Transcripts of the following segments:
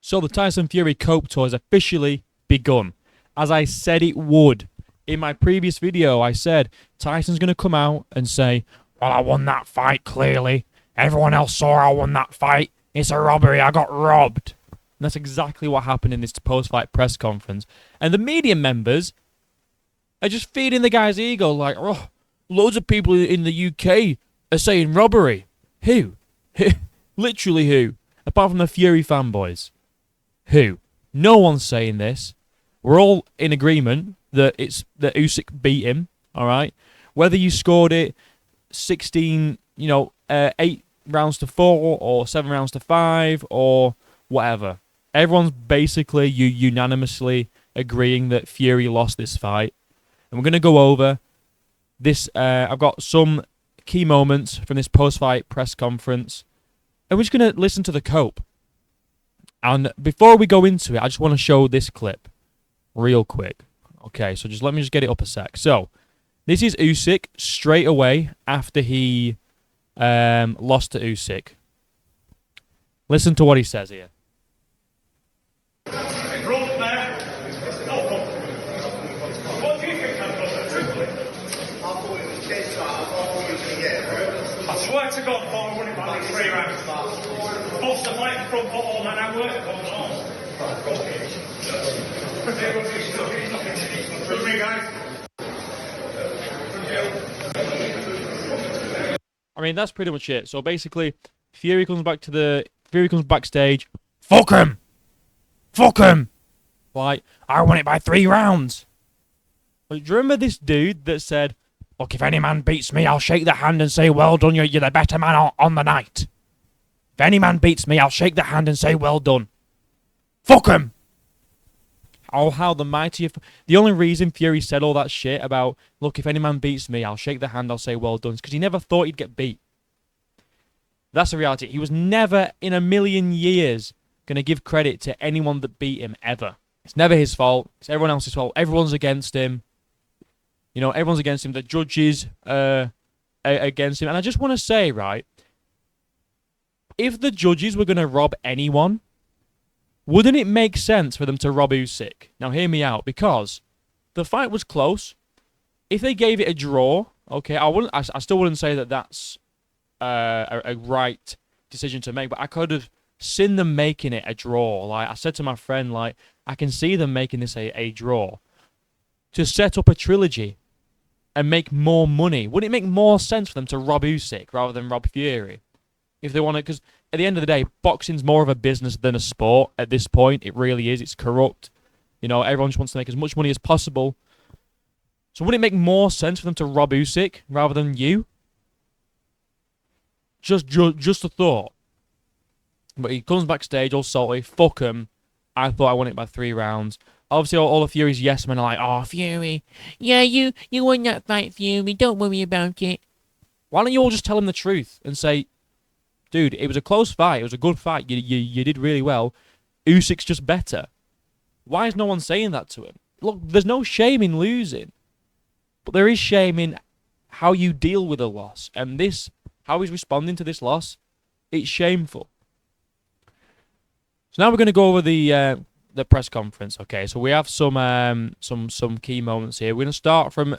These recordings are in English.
So the Tyson Fury Cope Tour has officially begun, as I said it would. In my previous video, I said Tyson's going to come out and say, well, I won that fight clearly. Everyone else saw I won that fight. It's a robbery. I got robbed. And that's exactly what happened in this post-fight press conference. And the media members are just feeding the guy's ego like, oh, loads of people in the UK are saying robbery. Who? Literally who? Apart from the Fury fanboys. Who? No one's saying this. We're all in agreement that Usyk beat him, all right? Whether you scored it 16, 8 rounds to 4 or 7 rounds to 5 or whatever. Everyone's basically unanimously agreeing that Fury lost this fight. And we're going to go over this. I've got some key moments from this post-fight press conference. And we're just going to listen to the Cope. And before we go into it, I just want to show this clip real quick. Okay, so let me get it up a sec. So, this is Usyk straight away after he lost to Usyk. Listen to what he says here. I swear to God, I thought I won it by 3 rounds. Bust the fight in front foot all that I work for me, guys. I mean, that's pretty much it. So basically, Fury comes backstage. Fuck him! Fuck him! Like, I won it by 3 rounds. Like, do you remember this dude that said, look, if any man beats me, I'll shake the hand and say, well done, you're the better man on the night. If any man beats me, I'll shake the hand and say, well done. Fuck him! Oh, how the mighty... The only reason Fury said all that shit about, look, if any man beats me, I'll shake the hand, I'll say, well done, is because he never thought he'd get beat. That's the reality. He was never in a million years going to give credit to anyone that beat him, ever. It's never his fault. It's everyone else's fault. Everyone's against him. Everyone's against him. The judges are against him. And I just want to say, right, if the judges were going to rob anyone, wouldn't it make sense for them to rob Usyk? Now, hear me out, because the fight was close. If they gave it a draw, okay, I still wouldn't say that that's a right decision to make, but I could have seen them making it a draw. Like I said to my friend, like I can see them making this a draw to set up a trilogy and make more money. Wouldn't it make more sense for them to rob Usyk rather than rob Fury? If they want to, because at the end of the day, boxing's more of a business than a sport at this point. It really is. It's corrupt. Everyone just wants to make as much money as possible. So would it make more sense for them to rob Usyk rather than you? Just a thought. But he comes backstage all salty. Fuck him. I thought I won it by 3 rounds. Obviously, all of Fury's yes men are like, oh, Fury. Yeah, you won that fight, Fury. Don't worry about it. Why don't you all just tell him the truth and say, dude, it was a close fight. It was a good fight. You did really well. Usyk's just better. Why is no one saying that to him? Look, there's no shame in losing. But there is shame in how you deal with a loss. And how he's responding to this loss, it's shameful. So now we're going to go over the press conference. Okay, so we have some key moments here. We're going to start from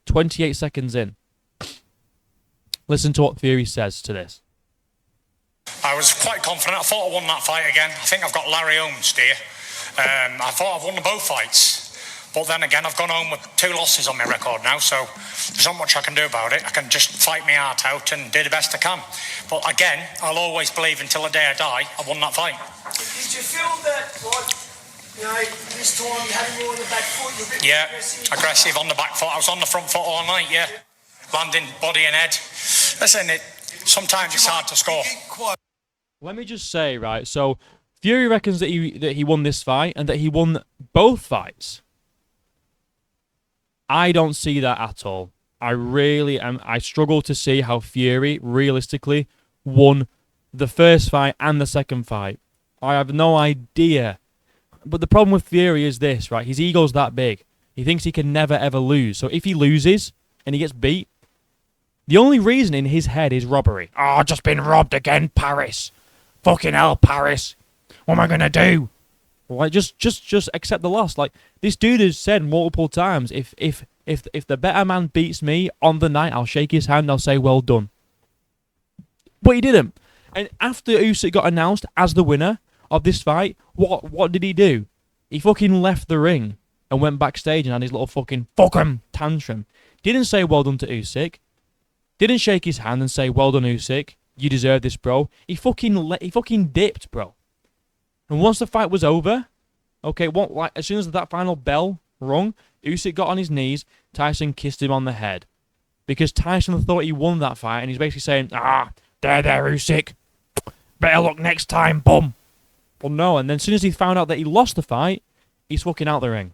28 seconds in. Listen to what Fury says to this. I was quite confident. I thought I won that fight again. I think I've got Larry Holmes here. I thought I've won both fights. But then again, I've gone home with 2 losses on my record now, so there's not much I can do about it. I can just fight my heart out and do the best I can. But again, I'll always believe until the day I die, I won that fight. Did you feel that, this time you had him on the back foot? You're a bit aggressive on the back foot. I was on the front foot all night, yeah. Landing body and head. Listen, sometimes it's hard to score. Let me just say, right, so Fury reckons that he won this fight and that he won both fights. I don't see that at all. I struggle to see how Fury realistically won the first fight and the second fight. I have no idea. But the problem with Fury is this, right? His ego's that big. He thinks he can never ever lose. So if he loses and he gets beat, the only reason in his head is robbery. Oh, I've just been robbed again, Paris. Fucking hell, Paris. What am I going to do? Like, just accept the loss. Like, this dude has said multiple times, if the better man beats me on the night, I'll shake his hand, I'll say well done. But he didn't. And after Usyk got announced as the winner of this fight, what did he do? He fucking left the ring and went backstage and had his little fucking fuck him tantrum. Didn't say well done to Usyk. Didn't shake his hand and say well done Usyk. You deserve this, bro. He fucking dipped, bro. And once the fight was over, okay, as soon as that final bell rung, Usyk got on his knees. Tyson kissed him on the head because Tyson thought he won that fight, and he's basically saying, there, Usyk. Better luck next time, bum. Well, no, and then as soon as he found out that he lost the fight, he's fucking out the ring.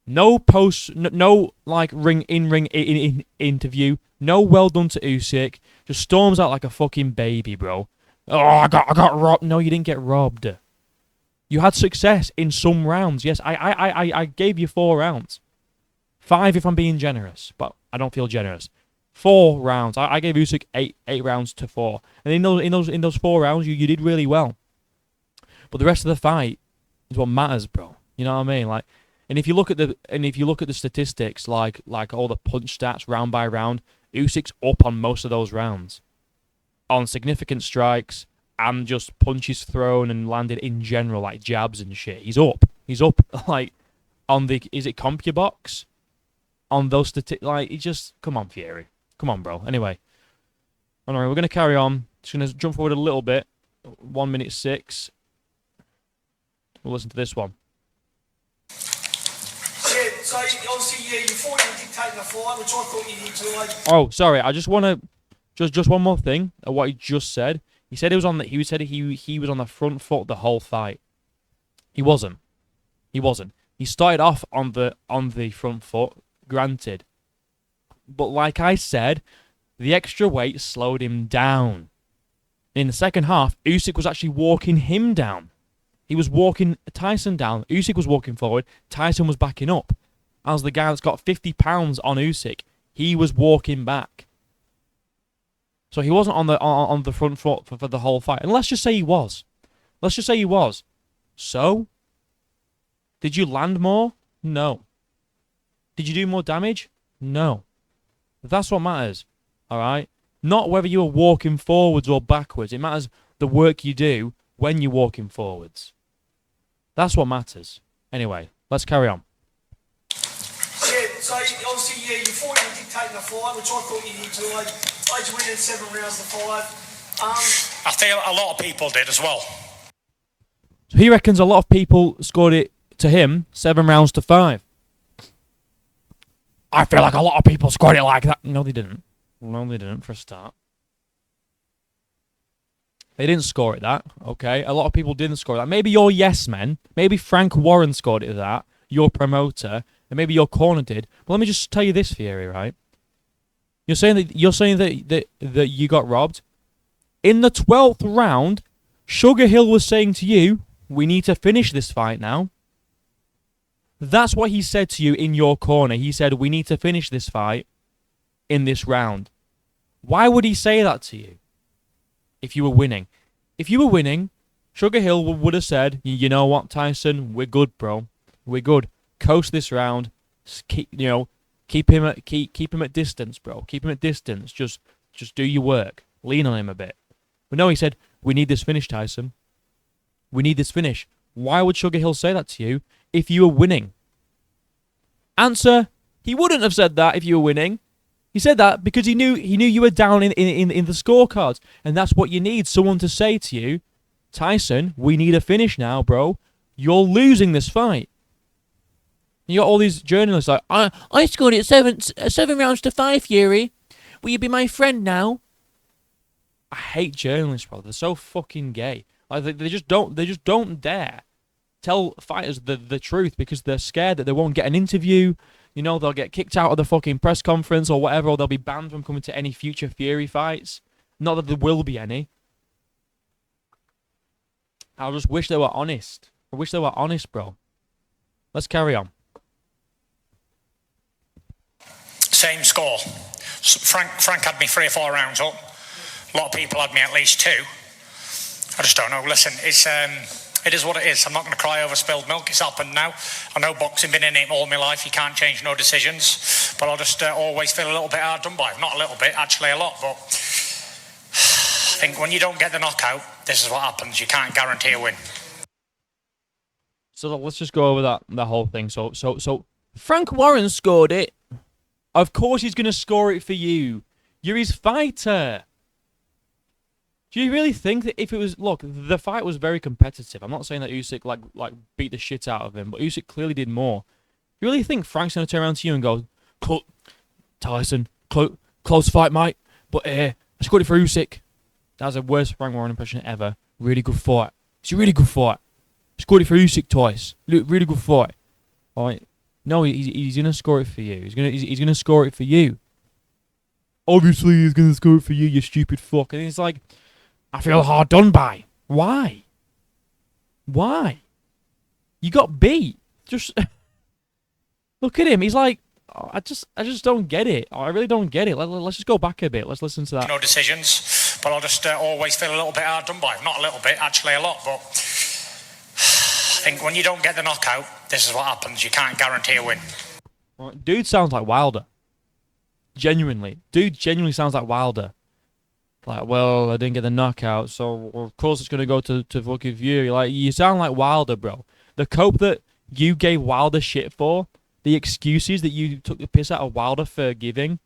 No ring interview. No well done to Usyk. Just storms out like a fucking baby, bro. Oh, I got robbed. No, you didn't get robbed. You had success in some rounds. Yes, I gave you 4 rounds. 5 if I'm being generous, but I don't feel generous. 4 rounds. I gave Usyk 8 rounds to 4, and in those 4 rounds, you did really well. But the rest of the fight is what matters, bro. You know what I mean? Like, and if you look at the statistics, like all the punch stats round by round, Usyk's up on most of those rounds, on significant strikes and just punches thrown and landed in general, like jabs and shit. He's up. Like on the CompuBox, on those statistics. Like, he just, come on, Fury. Come on, bro. Anyway, all right, we're gonna carry on. Just gonna jump forward a little bit. 1 minute 6. We'll listen to this one. Yeah, so obviously, you thought you did take the fight, which I thought you did too. Oh, sorry. I just want to just one more thing of what he just said. He said he was on the front foot the whole fight. He wasn't. He started off on the front foot, granted. But like I said, the extra weight slowed him down. In the second half, Usyk was actually walking him down. He was walking Tyson down. Usyk was walking forward. Tyson was backing up. As the guy that's got 50 pounds on Usyk, he was walking back. So he wasn't on the front foot for the whole fight. And let's just say he was. So, did you land more? No. Did you do more damage? No. That's what matters. All right? Not whether you are walking forwards or backwards. It matters the work you do when you're walking forwards. That's what matters. Anyway, let's carry on. Yeah, so obviously, you thought you did take the fight, which I thought you did too. I just win in 7 rounds to 5. I feel a lot of people did as well. So he reckons a lot of people scored it to him 7 rounds to 5. I feel like a lot of people scored it like that. No, they didn't. For a start. They didn't score it that, okay? A lot of people didn't score that. Maybe your yes men, maybe Frank Warren scored it that, your promoter, and maybe your corner did. But let me just tell you this, Fury, right? You're saying that you got robbed. In the 12th round, Sugar Hill was saying to you, we need to finish this fight now. That's what he said to you in your corner. He said, we need to finish this fight in this round. Why would he say that to you if you were winning? If you were winning, Sugar Hill would have said, you know what, Tyson, we're good, bro. We're good. Coast this round. Keep him at distance, bro. Keep him at distance. Just do your work. Lean on him a bit. But no, he said, we need this finish, Tyson. We need this finish. Why would Sugar Hill say that to you if you were winning? Answer, he wouldn't have said that if you were winning. He said that because he knew you were down in the scorecards. And that's what you need, someone to say to you, Tyson, we need a finish now, bro. You're losing this fight. You got all these journalists like, I scored it 7 rounds to 5, Fury. Will you be my friend now? I hate journalists, bro. They're so fucking gay. Like they just don't dare tell fighters the truth because they're scared that they won't get an interview. You know, they'll get kicked out of the fucking press conference or whatever, or they'll be banned from coming to any future Fury fights. Not that there will be any. I just wish they were honest. I wish they were honest, bro. Let's carry on. Same score. Frank had me 3 or 4 rounds up. A lot of people had me at least 2. I just don't know. Listen, it's it is what it is. I'm not going to cry over spilled milk. It's happened now. I know boxing, been in it all my life. You can't change no decisions. But I'll just always feel a little bit hard done by. Not a little bit, actually a lot. But I think when you don't get the knockout, this is what happens. You can't guarantee a win. So let's just go over that whole thing. So Frank Warren scored it. Of course he's going to score it for you. You're his fighter. Do you really think that if it was... Look, the fight was very competitive. I'm not saying that Usyk like beat the shit out of him, but Usyk clearly did more. You really think Frank's going to turn around to you and go, Tyson, close fight, mate, but I scored it for Usyk. That's the worst Frank Warren impression ever. Really good fight. It's a really good fight. Scored it for Usyk twice. Really good fight. All right. No, he's going to score it for you. He's gonna score it for you. Obviously, he's going to score it for you, you stupid fuck. And it's like... I feel hard done by. Why? You got beat. Just look at him. He's like, oh, I just don't get it. I really don't get it. Let's just go back a bit. Let's listen to that. No decisions, but I'll just always feel a little bit hard done by. Not a little bit, actually a lot. But I think when you don't get the knockout, this is what happens. You can't guarantee a win. Right. Dude sounds like Wilder. Genuinely. Dude genuinely sounds like Wilder. Like, well, I didn't get the knockout, so of course it's going to go to fucking Fury. Like, you sound like Wilder, bro. The cope that you gave Wilder shit for, the excuses that you took the piss out of Wilder for giving,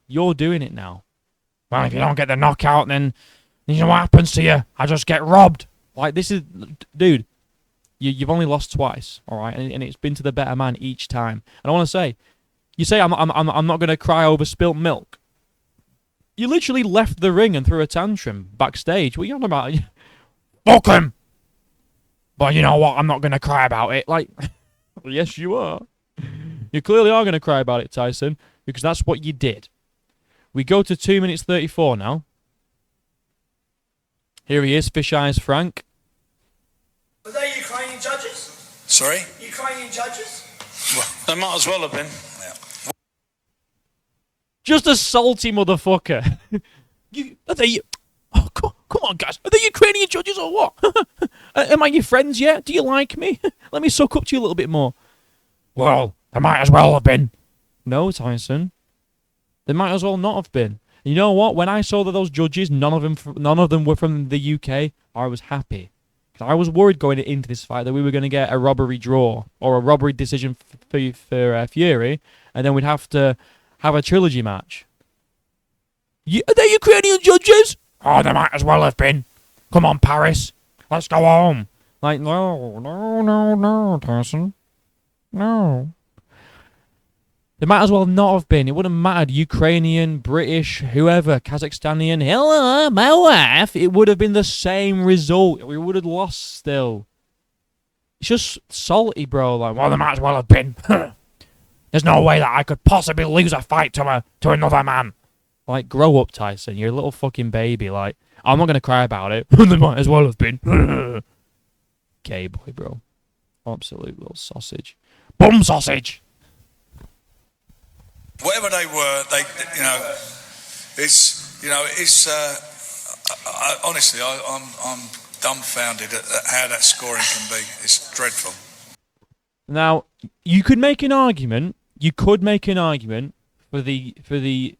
you're doing it now. Well, if you don't get the knockout, then you know what happens to you? I just get robbed. Like, this is... Dude, you've only lost twice, all right? And it's been to the better man each time. And I want to say, you say I'm not going to cry over spilt milk. You literally left the ring and threw a tantrum backstage. What are you on about? Fuck him! But you know what? I'm not going to cry about it. Like, yes, you are. You clearly are going to cry about it, Tyson, because that's what you did. We go to 2 minutes 34 now. Here he is, Fish Eyes Frank. Are they Ukrainian judges? Sorry? Ukrainian judges? Well, they might as well have been. Just a salty motherfucker. Are they... Oh, come on, guys. Are they Ukrainian judges or what? Am I your friends yet? Do you like me? Let me suck up to you a little bit more. Well, they might as well have been. No, Tyson. They might as well not have been. You know what? When I saw that those judges, none of them were from the UK, I was happy. Because I was worried going into this fight that we were going to get a robbery draw or a robbery decision for Fury, and then we'd have to have a trilogy match. Are they Ukrainian judges? Oh, they might as well have been. Come on, Paris. Let's go home. Like, no, Tyson. No. They might as well not have been. It wouldn't have mattered. Ukrainian, British, whoever, Kazakhstanian. Hello, my wife. It would have been the same result. We would have lost still. It's just salty, bro. Like, well, they might as well have been. There's no way that I could possibly lose a fight to another man. Like, grow up, Tyson. You're a little fucking baby. Like, I'm not going to cry about it. They might as well have been. Gay boy, bro. Absolute little sausage. Bum sausage! Whatever they were, honestly, I'm dumbfounded at how that scoring can be. It's dreadful. Now, you could make an argument. You could make an argument for the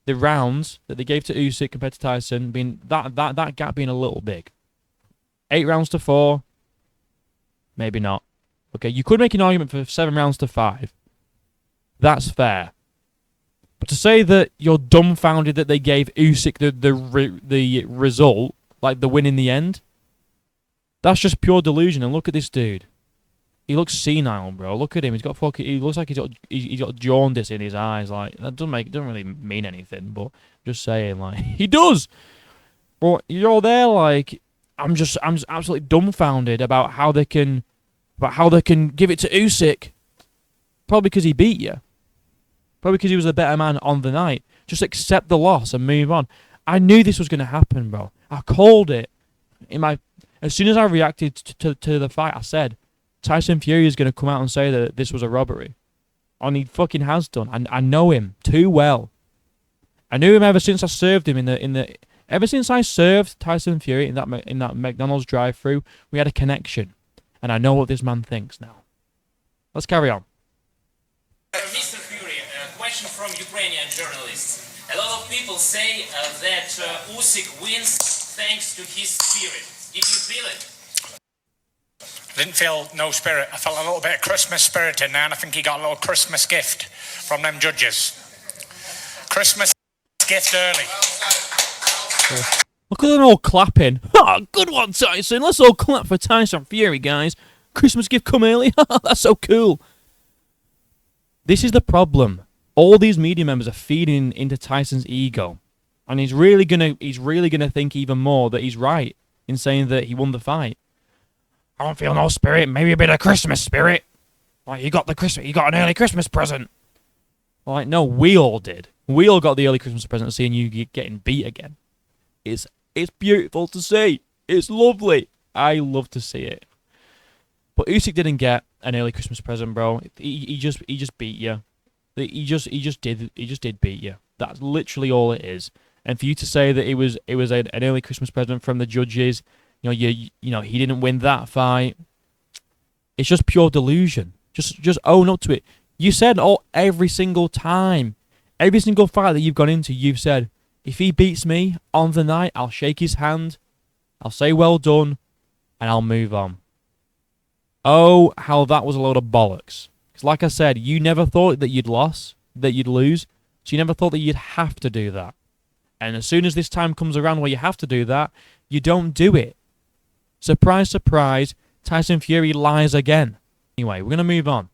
rounds that they gave to Usyk compared to Tyson being that gap being a little big. 8 rounds to 4, maybe not. Okay, you could make an argument for 7 rounds to 5. That's fair. But to say that you're dumbfounded that they gave Usyk the result, like the win in the end, that's just pure delusion. And look at this dude. He looks senile, bro. Look at him. He looks like he's got jaundice in his eyes. Like, that doesn't really mean anything, but just saying, like, he does. Well, you're there, like, I'm just absolutely dumbfounded about how they can give it to Usyk. Probably because he beat you. Probably because he was the better man on the night. Just accept the loss and move on. I knew this was going to happen, bro. I called it. As soon as I reacted to the fight, I said, Tyson Fury is going to come out and say that this was a robbery. And he fucking has done. I know him too well. I knew him ever since I served him in the Ever since I served Tyson Fury in that McDonald's drive-thru, we had a connection, and I know what this man thinks now. Let's carry on. Mr. Fury, a question from Ukrainian journalists. A lot of people say that Usyk wins thanks to his spirit. Did you feel it? I didn't feel no spirit. I felt a little bit of Christmas spirit in there, and I think he got a little Christmas gift from them judges. Christmas gift early. Look at them all clapping. Oh, good one, Tyson. Let's all clap for Tyson Fury, guys. Christmas gift come early. That's so cool. This is the problem. All these media members are feeding into Tyson's ego, and he's really gonna think even more that he's right in saying that he won the fight. I don't feel no spirit. Maybe a bit of Christmas spirit. Like you got an early Christmas present. Like no, we all did. We all got the early Christmas present of seeing you getting beat again. It's beautiful to see. It's lovely. I love to see it. But Usyk didn't get an early Christmas present, bro. He just beat you. He just did beat you. That's literally all it is. And for you to say that it was an early Christmas present from the judges, you know he didn't win that fight. It's just pure delusion. Just own up to it. You said every single time, every single fight that you've gone into, you've said, if he beats me on the night, I'll shake his hand, I'll say well done, and I'll move on. Oh, how that was a load of bollocks. Because like I said, you never thought that you'd lose, so you never thought that you'd have to do that. And as soon as this time comes around where you have to do that, you don't do it. Surprise, surprise, Tyson Fury lies again. Anyway, we're going to move on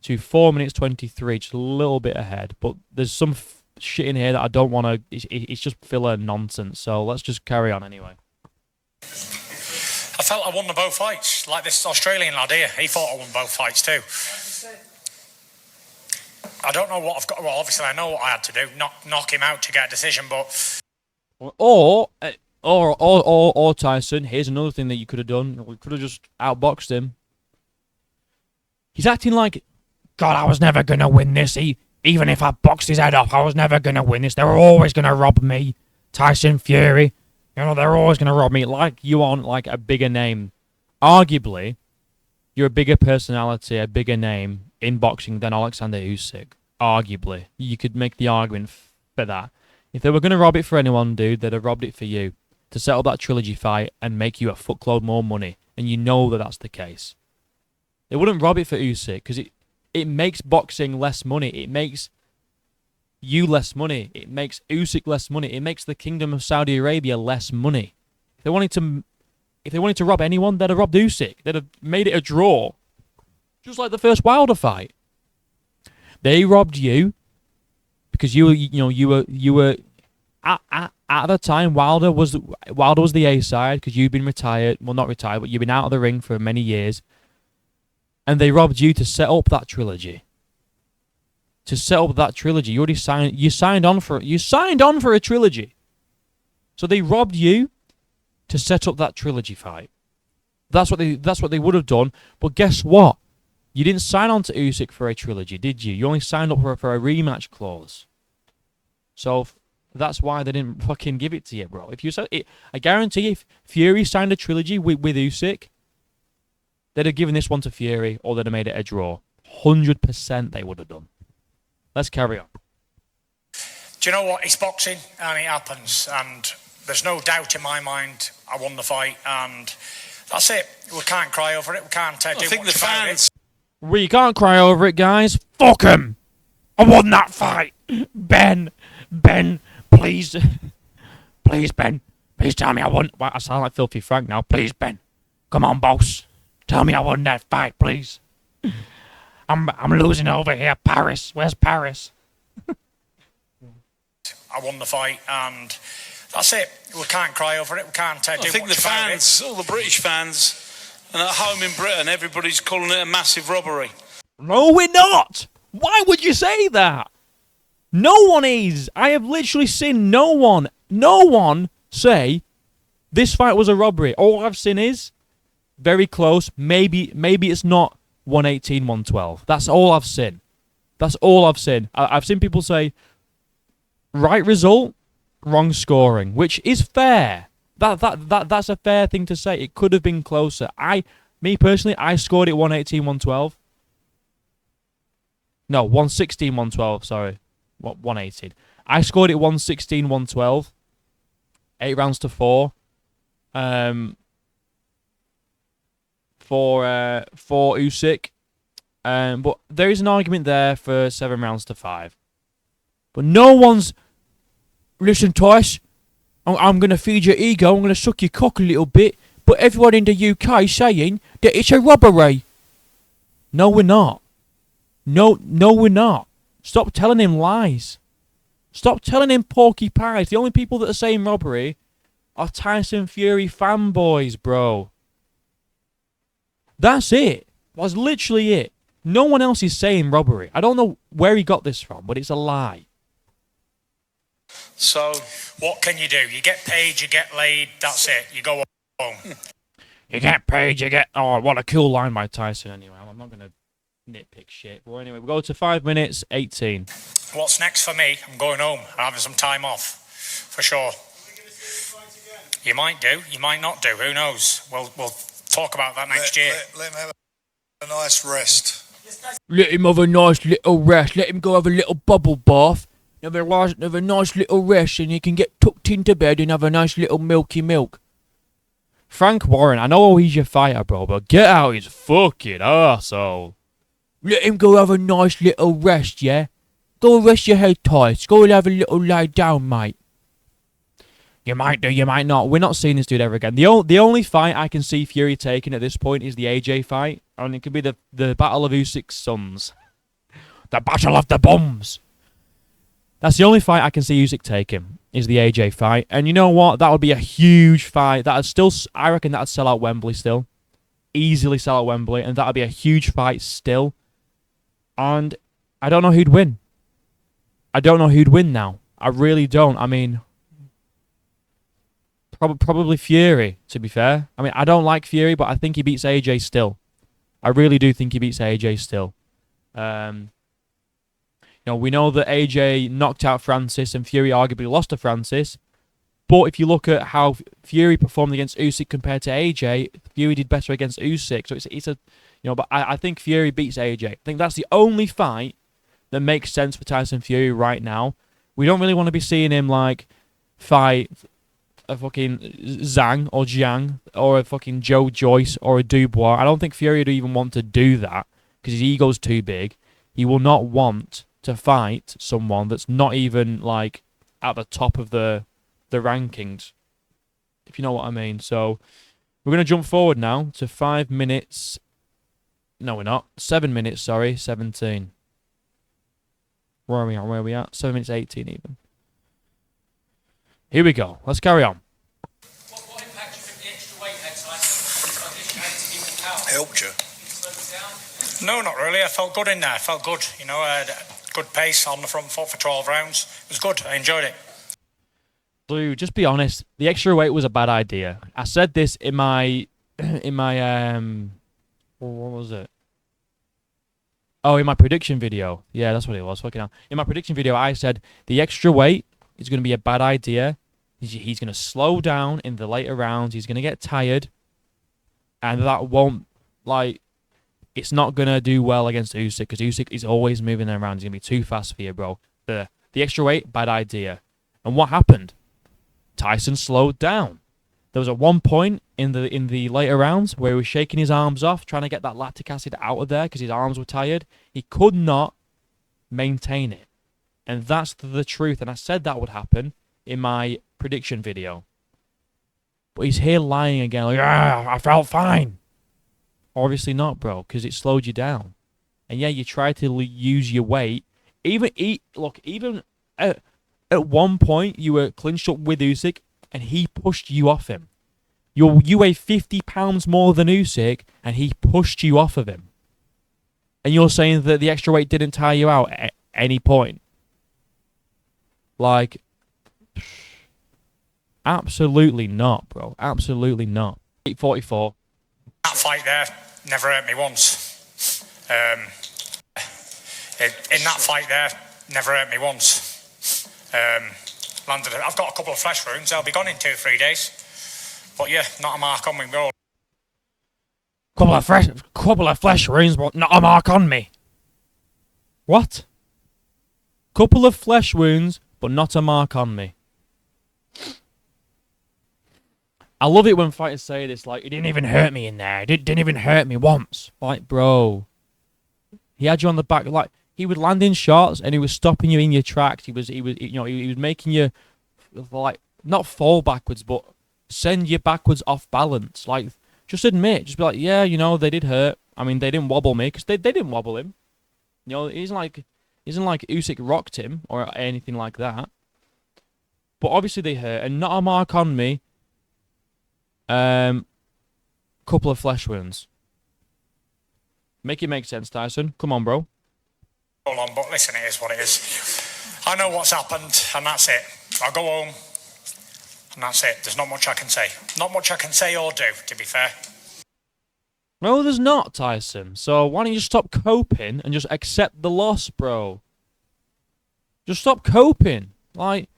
to 4 minutes 23, just a little bit ahead. But there's some shit in here that I don't want to... It's just filler nonsense, so let's just carry on anyway. I felt I won the both fights. Like this Australian lad here, he thought I won both fights too. I don't know what I've got... Well, obviously I know what I had to do, knock him out to get a decision, but... Or Tyson, here's another thing that you could have done. We could have just outboxed him. He's acting like, God, I was never going to win this. Even if I boxed his head off, I was never going to win this. They were always going to rob me. Tyson Fury. They're always going to rob me. Like you aren't like a bigger name. Arguably, you're a bigger personality, a bigger name in boxing than Oleksander Usyk. Arguably. You could make the argument for that. If they were going to rob it for anyone, dude, they'd have robbed it for you. To settle that trilogy fight and make you a fuckload more money. And you know that that's the case. They wouldn't rob it for Usyk because it makes boxing less money. It makes you less money. It makes Usyk less money. It makes the Kingdom of Saudi Arabia less money. If they wanted to rob anyone, they'd have robbed Usyk. They'd have made it a draw. Just like the first Wilder fight. They robbed you because you were at the time Wilder was the A side because you've been retired. Well, not retired, but you've been out of the ring for many years. And they robbed you to set up that trilogy. To set up that trilogy, you signed on for a trilogy. So they robbed you to set up that trilogy fight. That's what they would have done. But guess what? You didn't sign on to Usyk for a trilogy, did you? You only signed up for a rematch clause. So that's why they didn't fucking give it to you, bro. If you said it, I guarantee if Fury signed a trilogy with Usyk, they'd have given this one to Fury or they'd have made it a draw. 100% they would have done. Let's carry on. Do you know what? It's boxing and it happens. And there's no doubt in my mind I won the fight. And that's it. We can't cry over it. We can't do much about it. We can't cry over it, guys. Fuck 'em. I won that fight. Ben, please. Please, Ben. Please tell me I won. I sound like Filthy Frank now. Please, Ben. Come on, boss. Tell me I won that fight, please. I'm losing over here. Paris. Where's Paris? I won the fight, and that's it. We can't cry over it. We can't do much about it. I think the fans, all the British fans, and at home in Britain, everybody's calling it a massive robbery. No, we're not. Why would you say that? No one is. I have literally seen no one say this fight was a robbery. All I've seen is very close. Maybe it's not 118, 112. That's all I've seen. That's all I've seen. I've seen people say right result, wrong scoring, which is fair. That's a fair thing to say. It could have been closer. Me personally, I scored it 118, 112. No, 116, 112, sorry. 118. I scored it 116, 112. 8 rounds to 4. For Usyk. But there is an argument there for 7 rounds to 5. But no one's... Listen, Tyson, I'm going to feed your ego, I'm going to suck your cock a little bit, but everyone in the UK is saying that it's a robbery. No, we're not. No, we're not. Stop telling him lies. Stop telling him porky pies. The only people that are saying robbery are Tyson Fury fanboys, bro. That's it. That's literally it. No one else is saying robbery. I don't know where he got this from, but it's a lie. So, what can you do? You get paid, you get laid, that's it. You go home. You get paid, you get... Oh, what a cool line by Tyson anyway. I'm not going to nitpick shit. But anyway, we go to 5 minutes, 18. What's next for me? I'm going home. I'm having some time off. For sure. You might do, you might not do. Who knows? We'll talk about that next year. Let him have a nice rest. Let him have a nice little rest. Let him go have a little bubble bath. Have a nice little rest, and he can get tucked into bed and have a nice little milky milk. Frank Warren, I know he's your fighter, bro, but get out his fucking arsehole. Let him go have a nice little rest, yeah? Go rest your head tight. Go and have a little lie down, mate. You might do, you might not. We're not seeing this dude ever again. The only fight I can see Fury taking at this point is the AJ fight. And it could be the Battle of Usyk's Sons. The Battle of the Bombs. That's the only fight I can see Usyk taking, is the AJ fight. And you know what? That would be a huge fight. I reckon that would sell out Wembley still. Easily sell out Wembley. And that would be a huge fight still. And I don't know who'd win. I don't know who'd win now. I really don't. I mean, probably Fury, to be fair. I mean, I don't like Fury, but I think he beats AJ still. I really do think he beats AJ still. We know that AJ knocked out Francis and Fury arguably lost to Francis. But if you look at how Fury performed against Usyk compared to AJ, Fury did better against Usyk. So it's a, but I think Fury beats AJ. I think that's the only fight that makes sense for Tyson Fury right now. We don't really want to be seeing him fight a fucking Zhang or Jiang or a fucking Joe Joyce or a Dubois. I don't think Fury would even want to do that because his ego's too big. He will not want to fight someone that's not even at the top of the rankings, if you know what I mean. So we're going to jump forward now to 5 minutes. No, we're not. 7 minutes, sorry. 17. Where are we at? 7 minutes 18 even. Here we go. Let's carry on. What impact do you think the extra weight had, Tyson? Helped you. No, not really. I felt good in there. I felt good. I had good pace on the front foot for 12 rounds. It was good. I enjoyed it. Dude, just be honest. The extra weight was a bad idea. I said this in my what was it? Oh, in my prediction video. Yeah, that's what it was. Fucking hell. In my prediction video, I said the extra weight is going to be a bad idea. He's going to slow down in the later rounds. He's going to get tired. And that won't, it's not going to do well against Usyk because Usyk is always moving around. He's going to be too fast for you, bro. The extra weight, bad idea. And what happened? Tyson slowed down. There was at one point in the later rounds where he was shaking his arms off, trying to get that lactic acid out of there because his arms were tired. He could not maintain it. And that's the truth. And I said that would happen in my prediction video. But he's here lying again. I felt fine. Obviously not, bro, because it slowed you down. And yeah, you try to use your weight. Even at one point, you were clinched up with Usyk, and he pushed you off him. You weigh 50 pounds more than Usyk, and he pushed you off of him. And you're saying that the extra weight didn't tire you out at any point. Absolutely not, bro. Absolutely not. 844. That fight there never hurt me once. In that fight there, never hurt me once. landed. I've got a couple of flesh wounds. They'll be gone in 2 or 3 days. But yeah, not a mark on me. We're all Couple of flesh wounds, but not a mark on me. What? Couple of flesh wounds, but not a mark on me. I love it when fighters say this, like, it didn't even hurt me in there. It didn't even hurt me once. Like, bro, he had you on the back. Like, he would land in shots and he was stopping you in your tracks. He was making you, like, not fall backwards, but send you backwards off balance. Like, just admit, just be like, yeah, they did hurt. I mean, they didn't wobble me, because they didn't wobble him. It isn't like Usyk rocked him or anything like that. But obviously they hurt, and not a mark on me. Couple of flesh wounds. Make it make sense, Tyson. Come on, bro. on. But listen, it is what it is. I know what's happened, and that's it. I'll go home, and that's it. There's not much I can say. Not much I can say or do, to be fair. No, there's not, Tyson. So why don't you stop coping and just accept the loss, bro? Just stop coping. Like,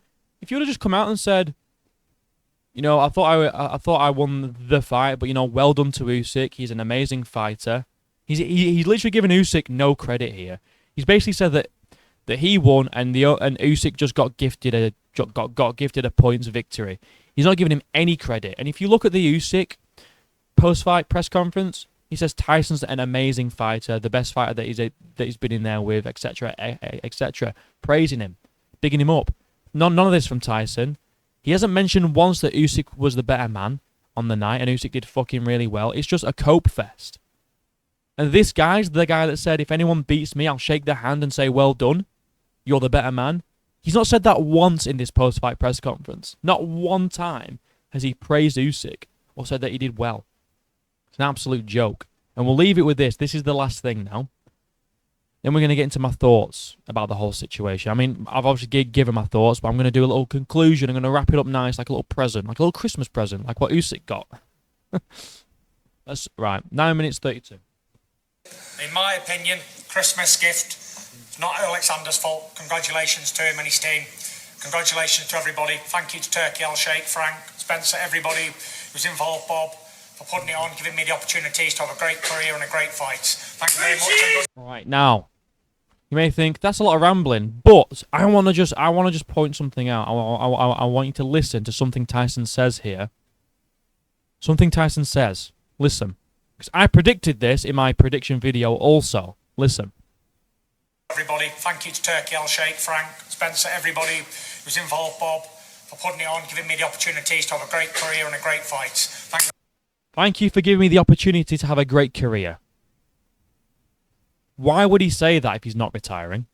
if you would have just come out and said, I thought I won the fight, but well done to Usyk. He's an amazing fighter. He's literally given Usyk no credit here. He's basically said that he won and Usyk just got gifted a points victory. He's not giving him any credit. And if you look at the Usyk post-fight press conference, he says Tyson's an amazing fighter, the best fighter that he's been in there with, etc., etc. Praising him, bigging him up. None of this from Tyson. He hasn't mentioned once that Usyk was the better man on the night, and Usyk did fucking really well. It's just a cope fest. And this guy's the guy that said, if anyone beats me, I'll shake their hand and say, well done. You're the better man. He's not said that once in this post-fight press conference. Not one time has he praised Usyk or said that he did well. It's an absolute joke. And we'll leave it with this. This is the last thing now. Then we're going to get into my thoughts about the whole situation. I mean, I've obviously given my thoughts, but I'm going to do a little conclusion. I'm going to wrap it up nice, like a little present, like a little Christmas present, like what Usyk got. That's right. 9 minutes 32. In my opinion, Christmas gift. It's not Oleksander's fault. Congratulations to him and his team. Congratulations to everybody. Thank you to Turkey, Sheikh, Frank, Spencer, everybody who's involved, Bob, for putting it on, giving me the opportunities to have a great career and a great fight. Thank you very much. All right, now, you may think that's a lot of rambling, but I want to just point something out. I want you to listen to something Tyson says here. Something Tyson says. Listen. Because I predicted this in my prediction video also. Listen. Everybody, thank you to Turkey, Sheikh, Frank, Spencer, everybody who's involved, Bob, for putting it on, giving me the opportunities to have a great career and a great fight. Thank you for giving me the opportunity to have a great career. Why would he say that if he's not retiring?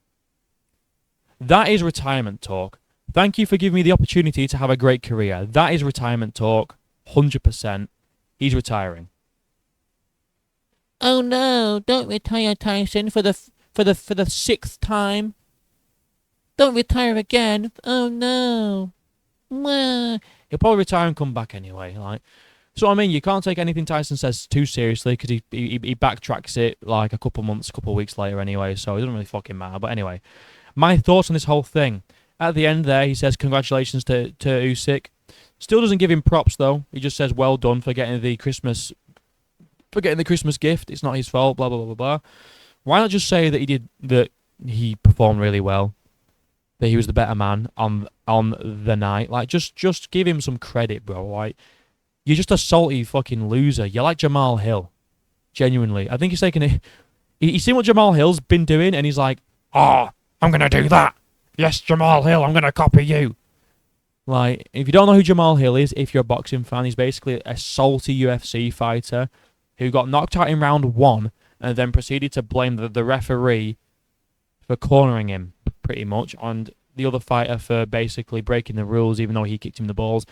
That is retirement talk. Thank you for giving me the opportunity to have a great career. That is retirement talk. 100%. He's retiring. Oh no, don't retire, Tyson, for the sixth time. Don't retire again. Oh no. He'll probably retire and come back anyway. So I mean, you can't take anything Tyson says too seriously because he backtracks it like a couple weeks later anyway, so it doesn't really fucking matter. But anyway, my thoughts on this whole thing. At the end there, he says congratulations to Usyk. Still doesn't give him props though. He just says well done for getting the Christmas gift. It's not his fault. Blah blah blah blah blah. Why not just say that he performed really well, that he was the better man on the night? Like just give him some credit, bro. Like, you're just a salty fucking loser. You're like Jamal Hill. Genuinely. I think he's taking it. He's seen what Jamal Hill's been doing, and he's like, oh, I'm going to do that. Yes, Jamal Hill, I'm going to copy you. Like, if you don't know who Jamal Hill is, if you're a boxing fan, he's basically a salty UFC fighter who got knocked out in round 1 and then proceeded to blame the referee for cornering him, pretty much, and the other fighter for basically breaking the rules, even though he kicked him the balls.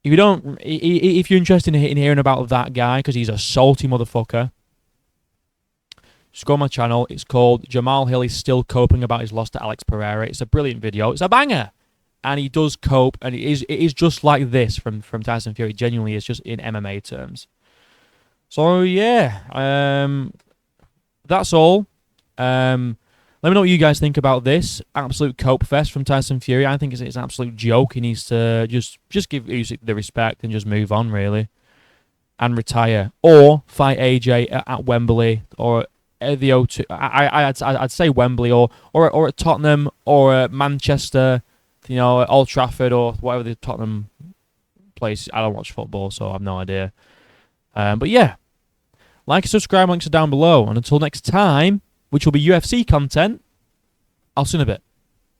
If you're interested in hearing about that guy, because he's a salty motherfucker, just go on my channel. It's called Jamal Hill is Still Coping About His Loss to Alex Pereira. It's a brilliant video. It's a banger. And he does cope, and it is just like this from Tyson Fury. Genuinely, it's just in MMA terms. So, yeah. That's all. Let Let me know what you guys think about this absolute cope fest from Tyson Fury. I think it's an absolute joke. He needs to just give Usyk the respect and just move on, really, and retire, or fight AJ at Wembley or at the O2. I'd say Wembley or at Tottenham or at Manchester, at Old Trafford or whatever the Tottenham place. I don't watch football, so I have no idea. But yeah, like and subscribe, links are down below. And until next time, which will be UFC content, I'll see you in a bit.